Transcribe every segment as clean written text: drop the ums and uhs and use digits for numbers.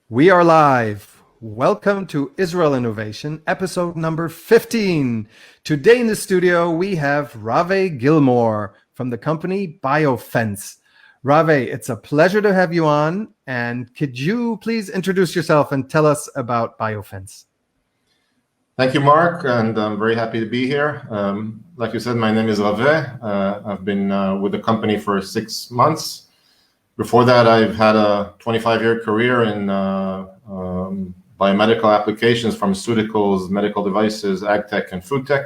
We are live. Welcome to Israel Innovation, episode number 15. Today in the studio, we have Rave Gilmore from the company Biofence. Rave, it's a pleasure to have you on. And could you please introduce yourself and tell us about Biofence? Thank you, Mark, and I'm very happy to be here. Like you said, my name is Rave. I've been with the company for 6 months. Before that, I've had a 25-year career in biomedical applications, pharmaceuticals, medical devices, ag tech, and food tech.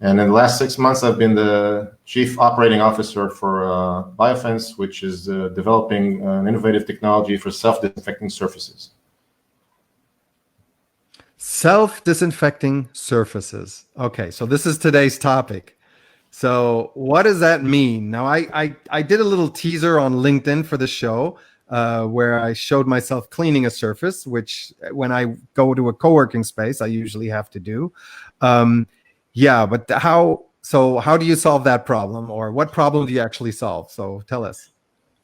And in the last 6 months, I've been the chief operating officer for Biofence, which is developing an innovative technology for self-disinfecting surfaces. Self-disinfecting surfaces. Okay, so this is today's topic. So what does that mean? Now, I did a little teaser on LinkedIn for the show where I showed myself cleaning a surface, which when I go to a co-working space, I usually have to do. But how do you solve that problem, or what problem do you actually solve? So tell us.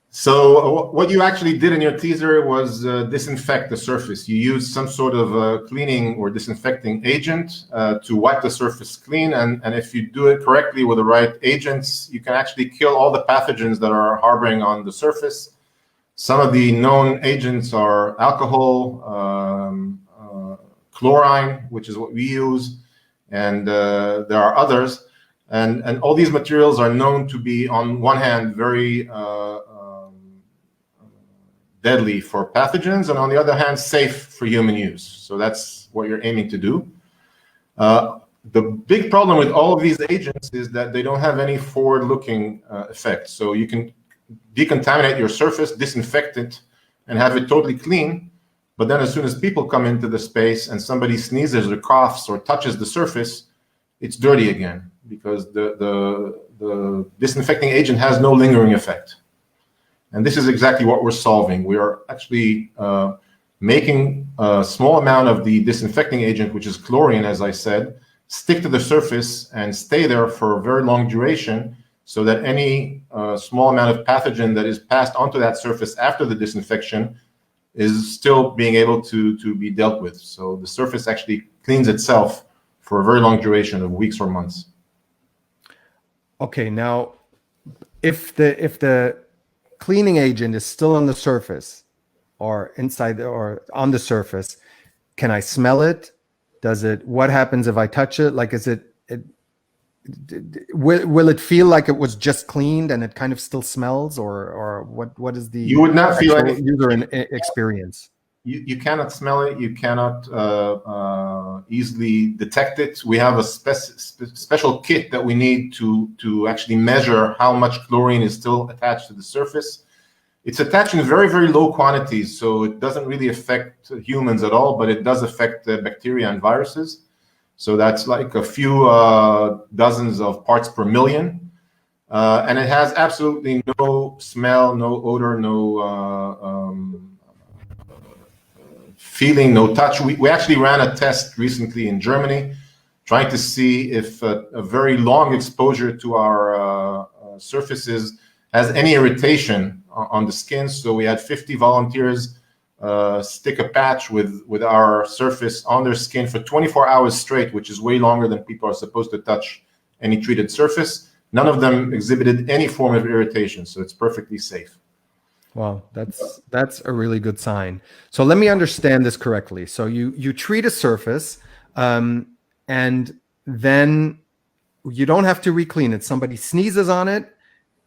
So what you actually did in your teaser was disinfect the surface. You used some sort of cleaning or disinfecting agent to wipe the surface clean. And if you do it correctly with the right agents, you can actually kill all the pathogens that are harboring on the surface. Some of the known agents are alcohol, chlorine, which is what we use, and there are others. And all these materials are known to be, on one hand, very deadly for pathogens, and on the other hand, safe for human use. So that's what you're aiming to do. The big problem with all of these agents is that they don't have any forward-looking effect. So you can decontaminate your surface, disinfect it, and have it totally clean. But then as soon as people come into the space and somebody sneezes or coughs or touches the surface, it's dirty again, because the disinfecting agent has no lingering effect. And this is exactly what we're solving. We are actually making a small amount of the disinfecting agent, which is chlorine, as I said, stick to the surface and stay there for a very long duration, so that any small amount of pathogen that is passed onto that surface after the disinfection is still being able to be dealt with. So the surface actually cleans itself for a very long duration of weeks or months. Okay, now if the cleaning agent is still on the surface or inside or on the surface, can I smell it? What happens if I touch it? Like, will it feel like it was just cleaned and it kind of still smells, or what is the you would not feel any user experience? You cannot smell it. You cannot easily detect it. We have a special kit that we need to actually measure how much chlorine is still attached to the surface. It's attached in very, very low quantities, so it doesn't really affect humans at all, but it does affect bacteria and viruses. So that's like a few dozens of parts per million. And it has absolutely no smell, no odor, no feeling, no touch. We actually ran a test recently in Germany, trying to see if a very long exposure to our surfaces has any irritation on the skin. So we had 50 volunteers stick a patch with our surface on their skin for 24 hours straight, which is way longer than people are supposed to touch any treated surface. None of them exhibited any form of irritation, so it's perfectly safe. Wow, that's a really good sign. So let me understand this correctly. So you treat a surface, and then you don't have to re-clean it. Somebody sneezes on it,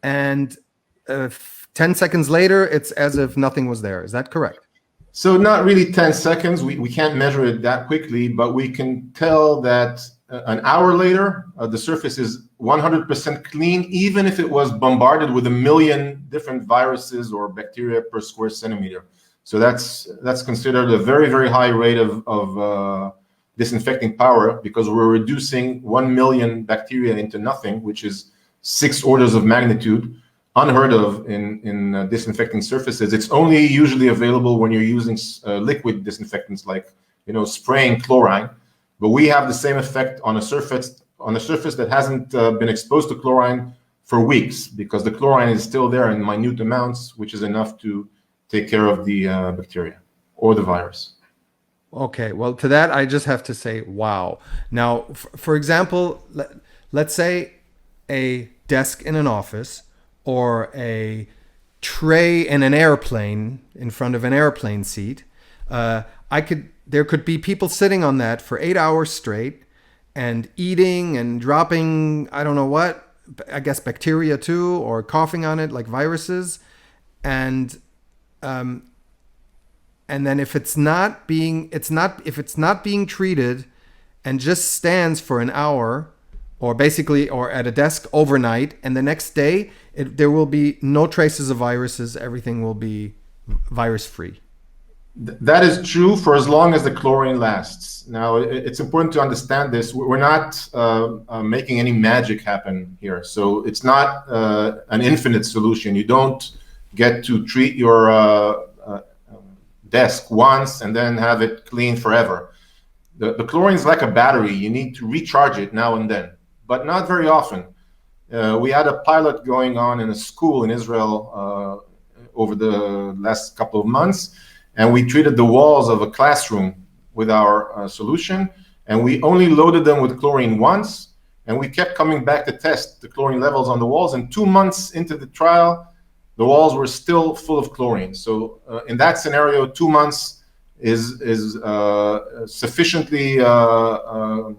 and 10 seconds later, it's as if nothing was there. Is that correct? So not really 10 seconds. We can't measure it that quickly, but we can tell that an hour later, the surface is 100% clean, even if it was bombarded with 1 million different viruses or bacteria per square centimeter. So that's considered a very, very high rate of disinfecting power, because we're reducing 1 million bacteria into nothing, which is 6 orders of magnitude, unheard of in disinfecting surfaces. It's only usually available when you're using liquid disinfectants, like spraying chlorine. But we have the same effect on a surface that hasn't been exposed to chlorine for weeks, because the chlorine is still there in minute amounts, which is enough to take care of the bacteria. or the virus. Okay, well, to that, I just have to say, wow. Now, for example, let's say a desk in an office or a tray in an airplane in front of an airplane seat. There could be people sitting on that for 8 hours straight and eating and dropping, I don't know what, I guess bacteria too, or coughing on it like viruses. And and then if it's not being treated and just stands for an hour or basically or at a desk overnight, and the next day there will be no traces of viruses, everything will be virus free. That is true for as long as the chlorine lasts. Now, it's important to understand this. We're not making any magic happen here. So it's not an infinite solution. You don't get to treat your desk once and then have it clean forever. The chlorine is like a battery. You need to recharge it now and then, but not very often. We had a pilot going on in a school in Israel over the last couple of months, and we treated the walls of a classroom with our solution, and we only loaded them with chlorine once, and we kept coming back to test the chlorine levels on the walls, and 2 months into the trial, the walls were still full of chlorine. So in that scenario, 2 months is sufficiently, the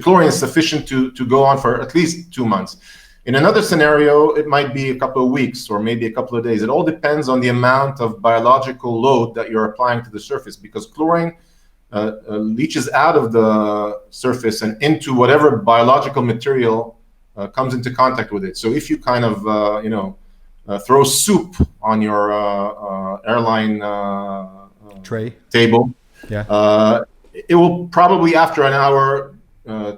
chlorine is sufficient to go on for at least 2 months. In another scenario, it might be a couple of weeks or maybe a couple of days. It all depends on the amount of biological load that you're applying to the surface, because chlorine leaches out of the surface and into whatever biological material comes into contact with it. So if you kind of, throw soup on your airline tray table, yeah, it will probably after an hour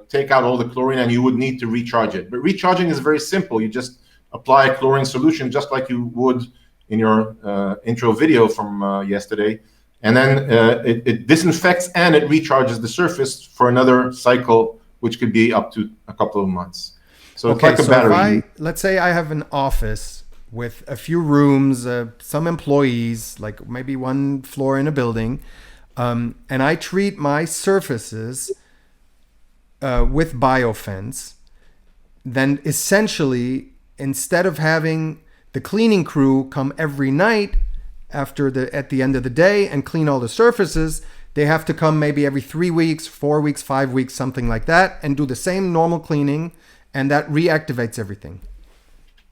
take out all the chlorine, and you would need to recharge it. But recharging is very simple. You just apply a chlorine solution just like you would in your intro video from yesterday, and then it disinfects and it recharges the surface for another cycle, which could be up to a couple of months. So it's like a battery. Let's say I have an office with a few rooms, some employees, like maybe one floor in a building, and I treat my surfaces with biofence, then essentially, instead of having the cleaning crew come every night at the end of the day and clean all the surfaces, they have to come maybe every 3 weeks, 4 weeks, 5 weeks, something like that, and do the same normal cleaning, and that reactivates everything.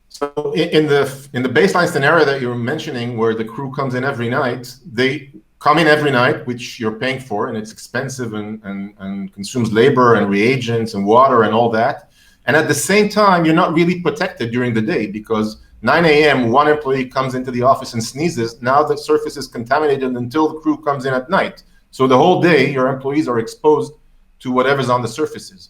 So in the baseline scenario that you're mentioning, where the crew comes in every night, they come in every night, which you're paying for, and it's expensive and consumes labor and reagents and water and all that. And at the same time, you're not really protected during the day, because 9 a.m., one employee comes into the office and sneezes. Now the surface is contaminated until the crew comes in at night. So the whole day, your employees are exposed to whatever's on the surfaces.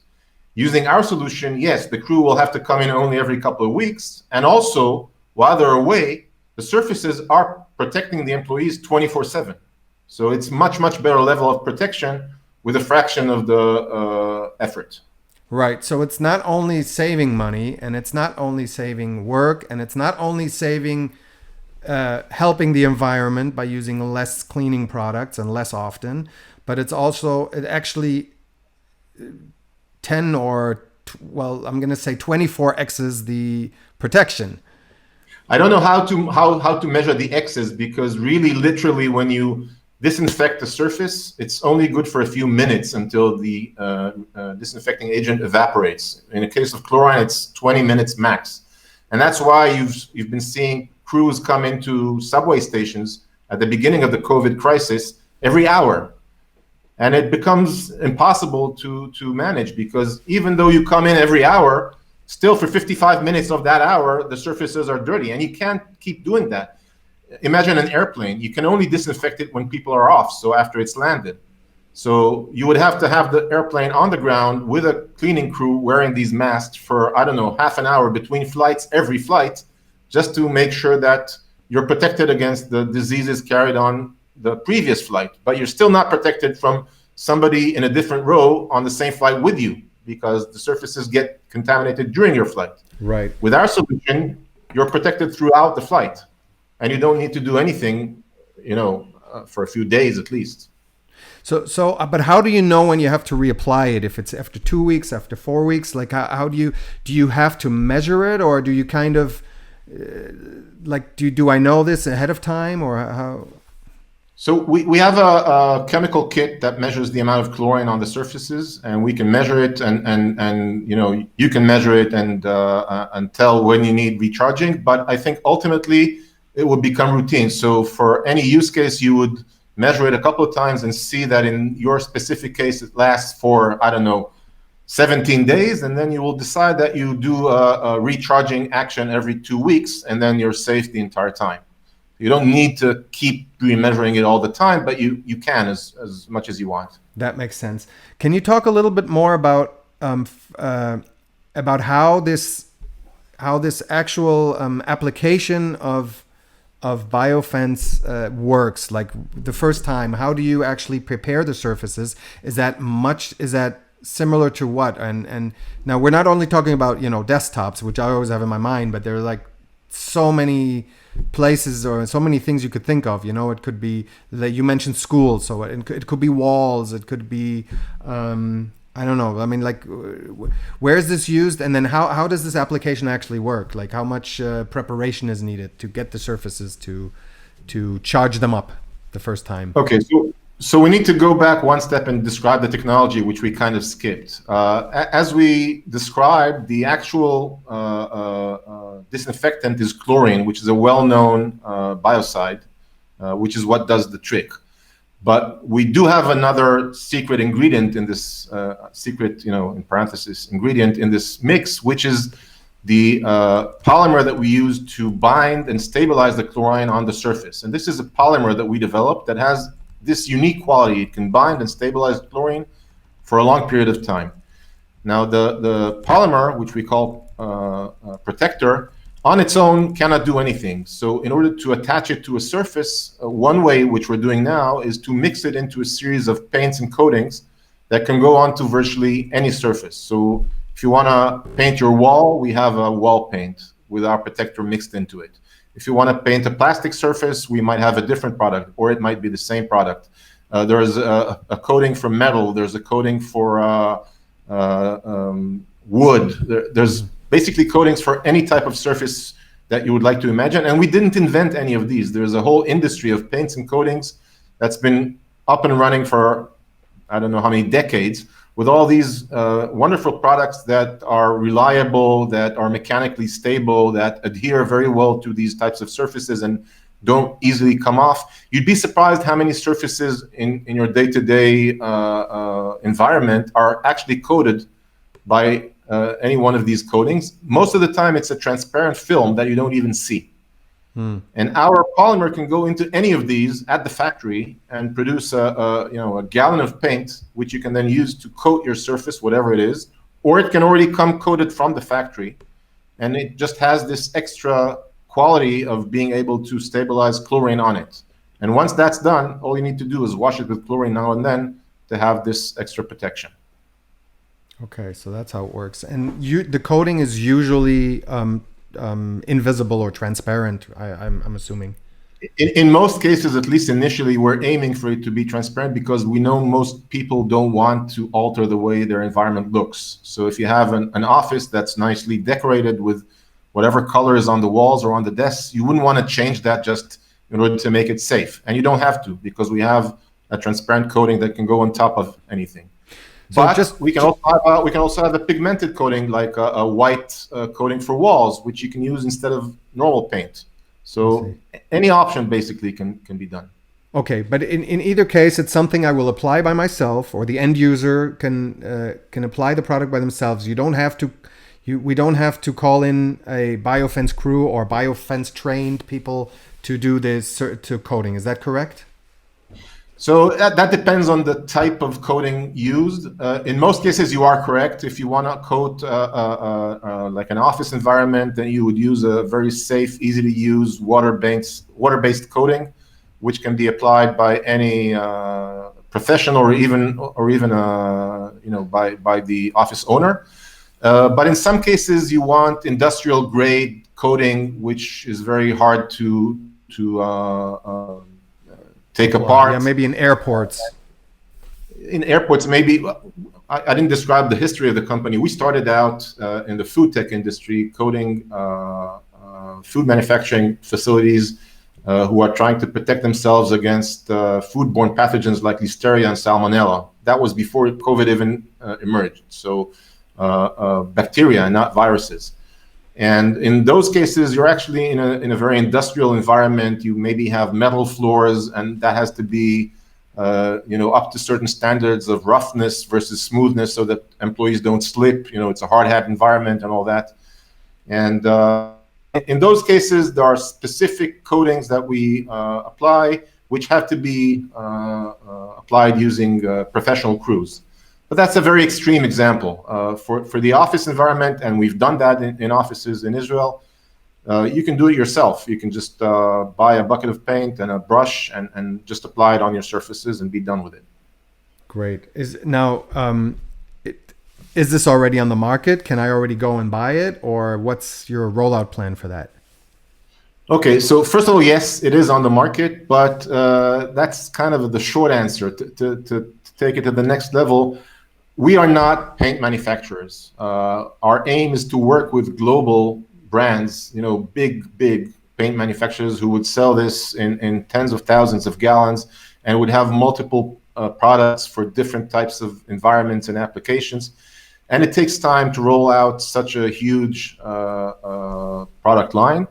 Using our solution, yes, the crew will have to come in only every couple of weeks. And also, while they're away, the surfaces are protecting the employees 24/7. So it's much, much better level of protection with a fraction of the effort. Right. So it's not only saving money, and it's not only saving work, and it's not only saving helping the environment by using less cleaning products and less often, but it actually 10 or, well, I'm going to say 24x's the protection. I don't know how to measure the X's, because really, literally, when you disinfect the surface, it's only good for a few minutes until the disinfecting agent evaporates. In the case of chlorine, it's 20 minutes max. And that's why you've been seeing crews come into subway stations at the beginning of the COVID crisis every hour. And it becomes impossible to manage, because even though you come in every hour, still for 55 minutes of that hour, the surfaces are dirty, and you can't keep doing that. Imagine an airplane. You can only disinfect it when people are off, so after it's landed. So you would have to have the airplane on the ground with a cleaning crew wearing these masks for, I don't know, half an hour between flights, every flight, just to make sure that you're protected against the diseases carried on the previous flight, but you're still not protected from somebody in a different row on the same flight with you, because the surfaces get contaminated during your flight. Right. With our solution, you're protected throughout the flight, and you don't need to do anything, for a few days at least. But how do you know when you have to reapply it? If it's after 2 weeks, after 4 weeks, like how do you have to measure it, or do you kind of like do I know this ahead of time, or how? So we have a chemical kit that measures the amount of chlorine on the surfaces, and we can measure it, and you can measure it and tell when you need recharging. But I think ultimately it would become routine. So for any use case, you would measure it a couple of times and see that in your specific case it lasts for, I don't know, 17 days, and then you will decide that you do a recharging action every 2 weeks, and then you're safe the entire time. You don't need to keep remeasuring it all the time, but you can as much as you want. That makes sense. Can you talk a little bit more about how this actual application of biofence works? Like the first time, how do you actually prepare the surfaces? Is that similar to what? And now we're not only talking about desktops, which I always have in my mind, but there are like so many places or so many things you could think of. It could be that you mentioned schools, so it could be walls, it could be I don't know. I mean, like, where is this used, and then how does this application actually work? Like, how much preparation is needed to get the surfaces to charge them up the first time? Okay, so we need to go back one step and describe the technology, which we kind of skipped. As we described, the actual disinfectant is chlorine, which is a well-known biocide, which is what does the trick. But we do have another secret ingredient in this in parentheses, ingredient in this mix, which is the polymer that we use to bind and stabilize the chlorine on the surface. And this is a polymer that we developed that has this unique quality. It can bind and stabilize chlorine for a long period of time. Now, the polymer, which we call protector, on its own cannot do anything. So in order to attach it to a surface, one way, which we're doing now, is to mix it into a series of paints and coatings that can go onto virtually any surface. So if you want to paint your wall, we have a wall paint with our protector mixed into it. If you want to paint a plastic surface, we might have a different product, or it might be the same product. There's a coating for metal. There's a coating for wood. There's basically coatings for any type of surface that you would like to imagine. And we didn't invent any of these. There's a whole industry of paints and coatings that's been up and running for I don't know how many decades, with all these wonderful products that are reliable, that are mechanically stable, that adhere very well to these types of surfaces and don't easily come off. You'd be surprised how many surfaces in your day-to-day environment are actually coated by any one of these coatings. Most of the time, it's a transparent film that you don't even see. And our polymer can go into any of these at the factory and produce a gallon of paint, which you can then use to coat your surface, whatever it is, or it can already come coated from the factory, and it just has this extra quality of being able to stabilize chlorine on it. And once that's done, all you need to do is wash it with chlorine now and then to have this extra protection. Okay, so that's how it works. And the coating is usually invisible or transparent, I'm assuming. In most cases, at least initially, we're aiming for it to be transparent because we know most people don't want to alter the way their environment looks. So if you have an office that's nicely decorated with whatever color is on the walls or on the desks, you wouldn't want to change that just in order to make it safe. And you don't have to, because we have a transparent coating that can go on top of anything. So but we can also have a pigmented coating, like a white coating for walls, which you can use instead of normal paint. So any option basically can be done. Okay, but in either case, it's something I will apply by myself, or the end user can apply the product by themselves. We don't have to call in a biofence crew or biofence trained people to do this to coating. Is that correct? So that depends on the type of coating used. In most cases, you are correct. If you want to coat like an office environment, then you would use a very safe, easy to use water-based coating, which can be applied by any professional or even by the office owner. But in some cases, you want industrial grade coating, which is very hard to take Well, apart. yeah, maybe in airports. In airports, maybe. I didn't describe the history of the company. We started out in the food tech industry, coating food manufacturing facilities who are trying to protect themselves against foodborne pathogens like Listeria and Salmonella. That was before COVID even emerged. So bacteria and not viruses. And in those cases, you're actually in a very industrial environment. You maybe have metal floors, and that has to be up to certain standards of roughness versus smoothness, so that employees don't slip. It's a hard hat environment and all that. And in those cases, there are specific coatings that we apply, which have to be applied using professional crews. But that's a very extreme example. For the office environment, and we've done that in offices in Israel, you can do it yourself. You can just buy a bucket of paint and a brush and just apply it on your surfaces and be done with it. Great. Is this already on the market? Can I already go and buy it? Or what's your rollout plan for that? Okay, so first of all, yes, it is on the market, but that's kind of the short answer. To take it to the next level, we are not paint manufacturers. Our aim is to work with global brands, big paint manufacturers who would sell this in tens of thousands of gallons and would have multiple products for different types of environments and applications. And it takes time to roll out such a huge product line.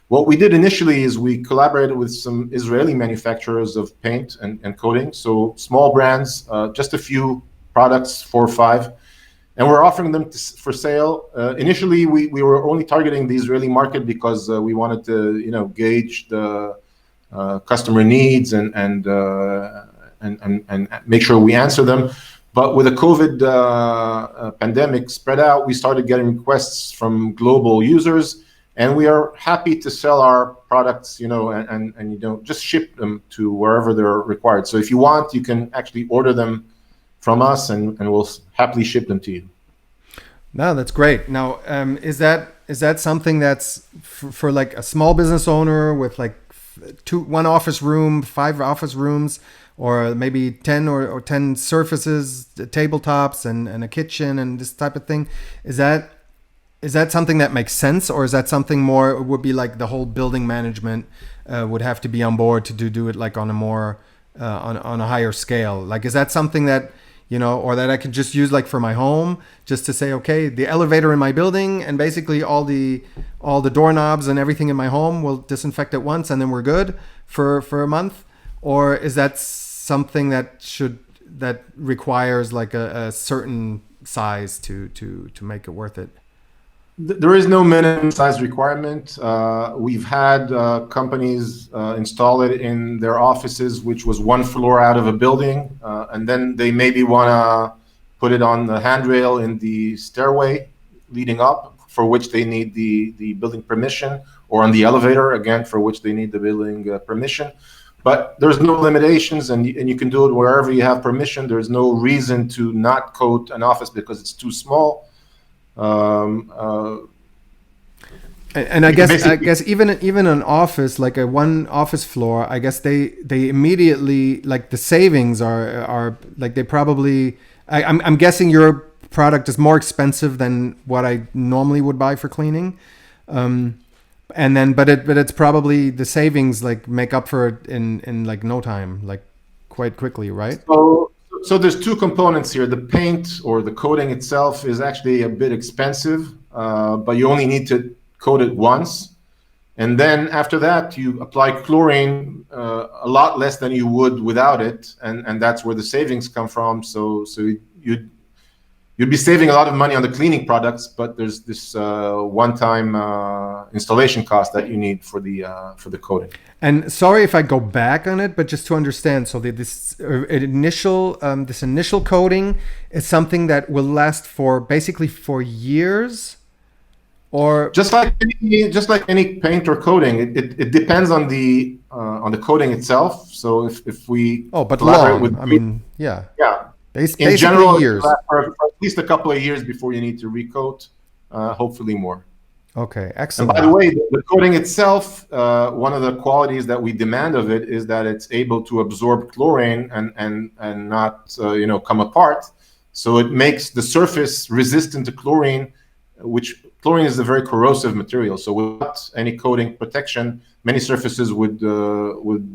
What we did initially is we collaborated with some Israeli manufacturers of paint and coating. So small brands, just a few products, 4 or 5, and we're offering them for sale. Initially, we were only targeting the Israeli market because we wanted to, gauge the customer needs and make sure we answer them. But with the COVID pandemic spread out, we started getting requests from global users, and we are happy to sell our products, and just ship them to wherever they're required. So if you want, you can actually order them from us, and we'll happily ship them to you. No, that's great. Now, is that something that's for like a small business owner with like 1 office room, 5 office rooms, or maybe 10 or 10 surfaces, tabletops, and a kitchen and this type of thing? Is that something that makes sense, or is that something more would be like the whole building management would have to be on board to do it like on a more on a higher scale? Like, is that something that or that I could just use like for my home, just to say, okay, the elevator in my building and basically all the doorknobs and everything in my home will disinfect at once and then we're good for a month? Or is that something that requires like a certain size to make it worth it? There is no minimum size requirement. We've had companies install it in their offices, which was 1 floor out of a building, and then they maybe want to put it on the handrail in the stairway leading up, for which they need the building permission, or on the elevator, again, for which they need the building permission. But there's no limitations, and you can do it wherever you have permission. There's no reason to not coat an office because it's too small. And I guess even an office, like a 1 office floor, I guess they immediately, like, the savings are like, they probably, I'm guessing your product is more expensive than what I normally would buy for cleaning. And then, but it's probably the savings like make up for it in like no time, like quite quickly, right? So there's 2 components here. The paint or the coating itself is actually a bit expensive, but you only need to coat it once. And then after that, you apply chlorine a lot less than you would without it. And that's where the savings come from. So you'd be saving a lot of money on the cleaning products, but there's this one-time installation cost that you need for the coating. And sorry if I go back on it, but just to understand, so this initial coating is something that will last for basically for years, or just like any paint or coating, it depends on the coating itself. So if we but long, yeah. In general, years. For at least a couple of years before you need to recoat, hopefully more. Okay, And by the excellent. way, the coating itself, one of the qualities that we demand of it is that it's able to absorb chlorine and not come apart. So it makes the surface resistant to chlorine, which chlorine is a very corrosive material. So without any coating protection, many surfaces would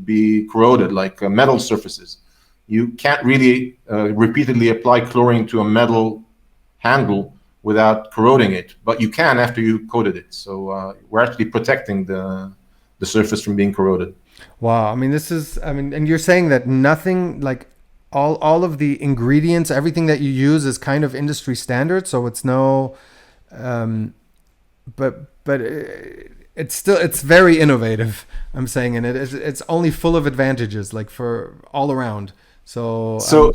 be corroded, like metal surfaces. You can't really repeatedly apply chlorine to a metal handle without corroding it, but you can after you coated it. So we're actually protecting the surface from being corroded. Wow. I mean, and you're saying that nothing like all of the ingredients, everything that you use is kind of industry standard. So it's no, but it's very innovative. I'm saying, and it's only full of advantages, like for all around. So So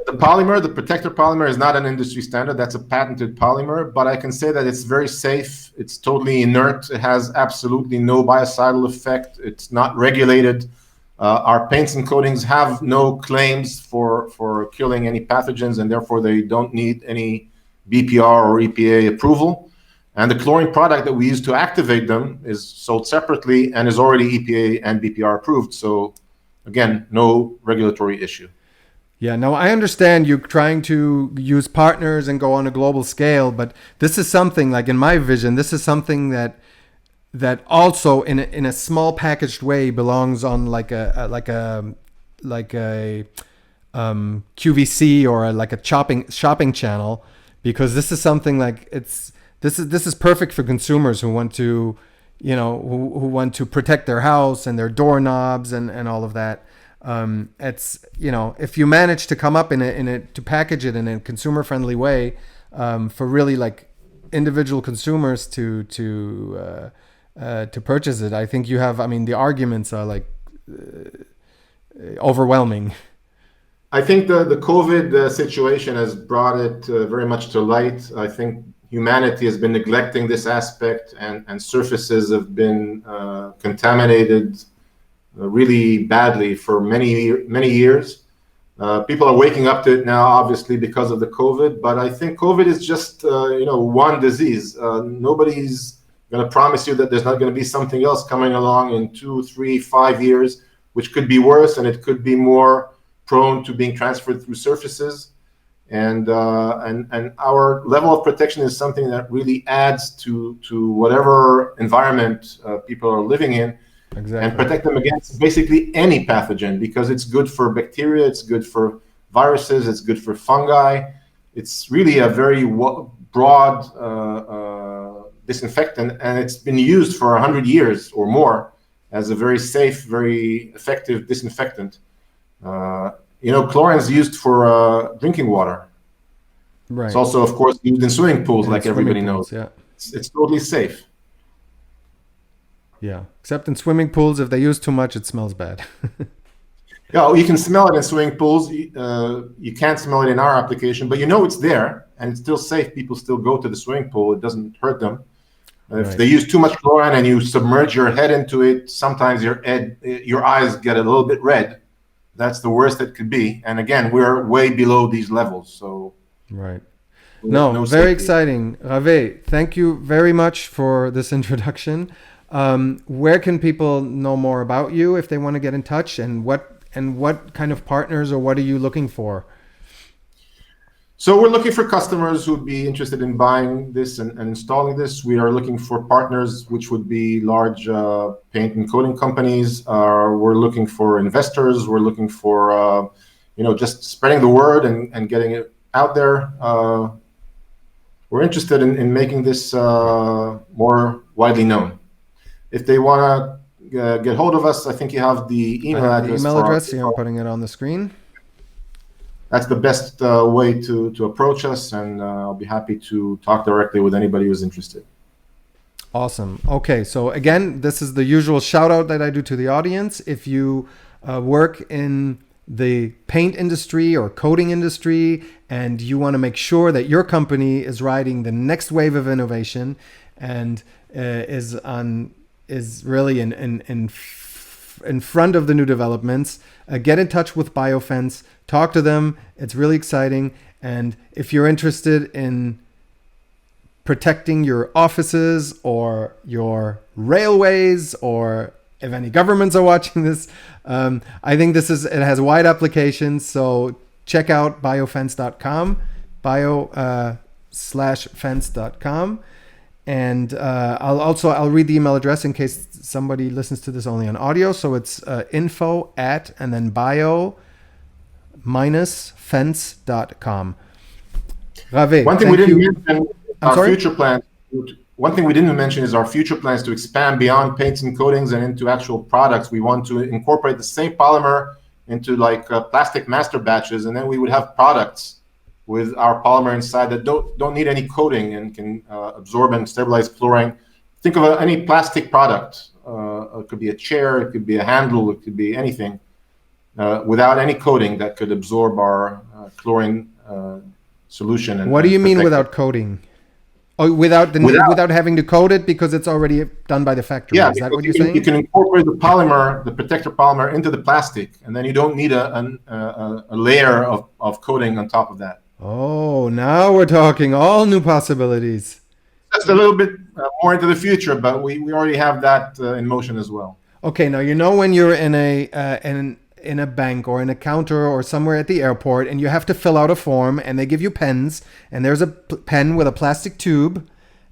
the polymer, the protector polymer, is not an industry standard. That's a patented polymer, but I can say that it's very safe. It's totally inert. It has absolutely no biocidal effect. It's not regulated. Our paints and coatings have no claims for killing any pathogens, and therefore they don't need any BPR or EPA approval. And the chlorine product that we use to activate them is sold separately and is already EPA and BPR approved. So again, no regulatory issue. yeah, no, I understand you're trying to use partners and go on a global scale, but this is something like in my vision, this is something that also in a small packaged way belongs on like a QVC or like a shopping channel, because this is something like this is perfect for consumers who want to who want to protect their house and their doorknobs and all of that. It's if you manage to come up in a to package it in a consumer friendly way, for really like individual consumers to purchase it, I think you have. I mean, the arguments are like overwhelming. I think the COVID situation has brought it very much to light. I think humanity has been neglecting this aspect, and surfaces have been contaminated really badly for many years. People are waking up to it now, obviously because of the COVID. But I think COVID is just one disease. Nobody's going to promise you that there's not going to be something else coming along in 2, 3, 5 years, which could be worse, and it could be more prone to being transferred through surfaces. And our level of protection is something that really adds to whatever environment people are living in. Exactly. And protect them against basically any pathogen, because it's good for bacteria, it's good for viruses, it's good for fungi. It's really a very broad disinfectant, and it's been used for 100 years or more as a very safe, very effective disinfectant. Chlorine is used for drinking water. Right. It's also, of course, used in swimming pools, like everybody knows. Yeah. It's totally safe. Yeah, except in swimming pools, if they use too much, it smells bad. Yeah, you can smell it in swimming pools. You can't smell it in our application, but it's there and it's still safe. People still go to the swimming pool. It doesn't hurt them. If they use too much chlorine and you submerge your head into it, sometimes your eyes get a little bit red. That's the worst it could be. And again, we're way below these levels. So right. No, very exciting. Rave, thank you very much for this introduction. Where can people know more about you if they want to get in touch, and what kind of partners, or what are you looking for? So we're looking for customers who would be interested in buying this and installing this. We are looking for partners, which would be large paint and coating companies. We're looking for investors. We're looking for just spreading the word and getting it out there. We're interested in making this more widely known. If they want to get hold of us, I think you have the email address. The email address, I'm putting it on the screen. That's the best way to approach us, and I'll be happy to talk directly with anybody who's interested. Awesome. Okay, so again, this is the usual shout out that I do to the audience. If you work in the paint industry or coating industry, and you want to make sure that your company is riding the next wave of innovation and is really in front of the new developments, get in touch with Biofence, talk to them. It's really exciting. And if you're interested in protecting your offices or your railways, or if any governments are watching this. I think it has wide applications. So check out biofence.com, bio/fence.com. And I'll read the email address in case somebody listens to this only on audio. So it's info at and then bio-fence.com. Rave, One thing we didn't mention future plans. One thing we didn't mention is our future plans to expand beyond paints and coatings and into actual products. We want to incorporate the same polymer into like plastic master batches, and then we would have products with our polymer inside that don't need any coating and can absorb and stabilize chlorine. Think of any plastic product. It could be a chair, it could be a handle, it could be anything without any coating that could absorb our chlorine solution. What do you mean without coating? Oh, without having to coat it because it's already done by the factory. Yeah, is that what you're saying? You can incorporate the polymer, the protector polymer, into the plastic, and then you don't need a layer of coating on top of that. Oh, now we're talking all new possibilities. That's a little bit more into the future, but we already have that in motion as well. Okay, now when you're in a bank or in a counter or somewhere at the airport and you have to fill out a form and they give you pens and there's a pen with a plastic tube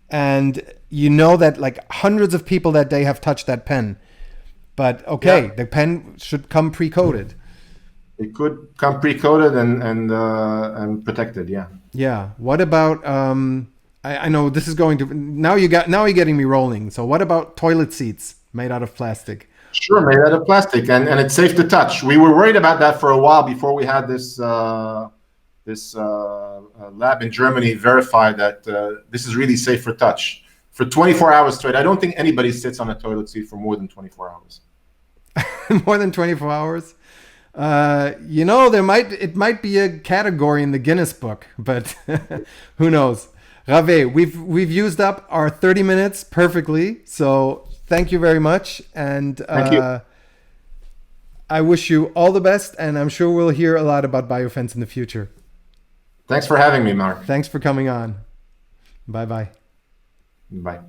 and you know that like hundreds of people that day have touched that pen. But the pen should come pre-coated. It could come pre-coated and protected, yeah. Yeah. What about I know this is going to now you're getting me rolling. So what about toilet seats made out of plastic? Sure, made out of plastic, and it's safe to touch. We were worried about that for a while before we had this lab in Germany verify that this is really safe for touch. For 24 hours straight, I don't think anybody sits on a toilet seat for more than 24 hours. More than 24 hours? It might be a category in the Guinness Book, but who knows? Rave, we've used up our 30 minutes perfectly, so thank you very much, and thank you. I wish you all the best, and I'm sure we'll hear a lot about Biofence in the future. Thanks for having me, Mark. Thanks for coming on. Bye-bye. Bye.